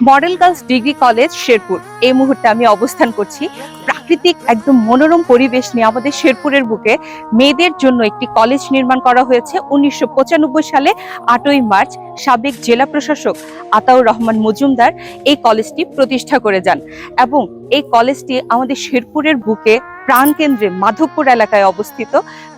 Model girls degree college Sherpur. এই মুহূর্তে আমি অবস্থান করছি প্রাকৃতিক একদম মনোরম পরিবেশ নিয়ে। আমাদের শেরপুরের বুকে মেয়েদের জন্য একটি কলেজ নির্মাণ করা হয়েছে 1995 সালে 8ই মার্চ। সাবেক জেলা প্রশাসক আতাউর রহমান মজুমদার এই কলেজটি প্রতিষ্ঠা করে যান এবং এই কলেজটি আমাদের শেরপুরের বুকে প্রাণকেন্দ্রে মাধবপুর এলাকায় অবস্থিত।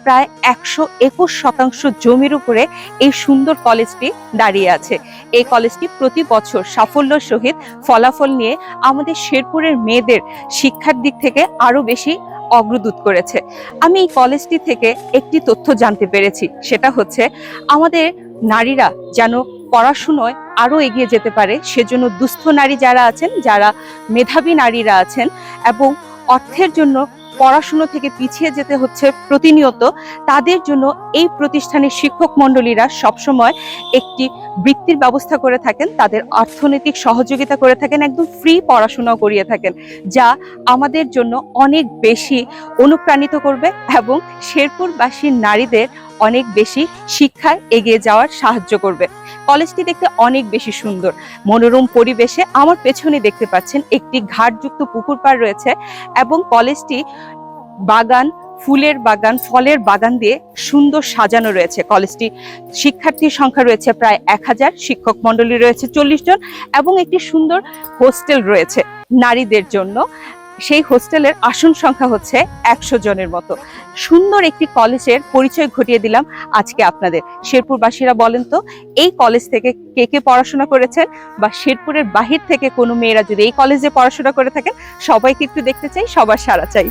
প্রায় 121% জমির উপরে এই সুন্দর কলেজটি দাঁড়িয়ে আছে। এই কলেজটি প্রতি বছর সাফল্যের সহিত ফলাফল নিয়ে আমাদের শেরপুরের মেয়েদের শিক্ষার দিক থেকে আরো বেশি অগ্রদূত করেছে। আমি এই কলেজটি থেকে একটি তথ্য জানতে পেরেছি, সেটা হচ্ছে আমাদের নারীরা যেন পড়াশুনোয় আরো এগিয়ে যেতে পারে, সেজন্য দুস্থ নারী যারা আছেন, যারা মেধাবী নারীরা আছেন এবং অর্থের জন্য পড়াশুনো থেকে পিছিয়ে যেতে হচ্ছে প্রতিনিয়ত, তাদের জন্য এই প্রতিষ্ঠানের শিক্ষক মণ্ডলীরা সবসময় একটি বৃত্তির ব্যবস্থা করে থাকেন, তাদের অর্থনৈতিক সহযোগিতা করে থাকেন, একদম ফ্রি পড়াশোনাও করিয়ে থাকেন, যা আমাদের জন্য অনেক বেশি অনুপ্রাণিত করবে এবং শেরপুরবাসী নারীদের অনেক বেশি শিক্ষায় এগিয়ে যাওয়ার সাহায্য করবে। কলেজটি দেখতে অনেক বেশি সুন্দর, মনোরম পরিবেশে। আমার পেছনে দেখতে পাচ্ছেন একটি ঘাটযুক্ত পুকুর পাড় রয়েছে এবং কলেজটি বাগান, ফুলের বাগান, ফলের বাগান দিয়ে সুন্দর সাজানো রয়েছে। কলেজটি শিক্ষার্থীর সংখ্যা রয়েছে প্রায় 1000, শিক্ষক মণ্ডলী রয়েছে 40 জন এবং একটি সুন্দর হোস্টেল রয়েছে নারীদের জন্য। সেই হোস্টেলের আসন সংখ্যা হচ্ছে 100 জনের মতো। সুন্দর একটি কলেজের পরিচয় ঘটিয়ে দিলাম আজকে আপনাদের। শেরপুরবাসীরা বলেন তো, এই কলেজ থেকে কে কে পড়াশোনা করেছেন, বা শেরপুরের বাহির থেকে কোনো মেয়েরা যদি এই কলেজে পড়াশোনা করে থাকেন, সবাইকে একটু দেখতে চাই, সবার সাড়া চাই।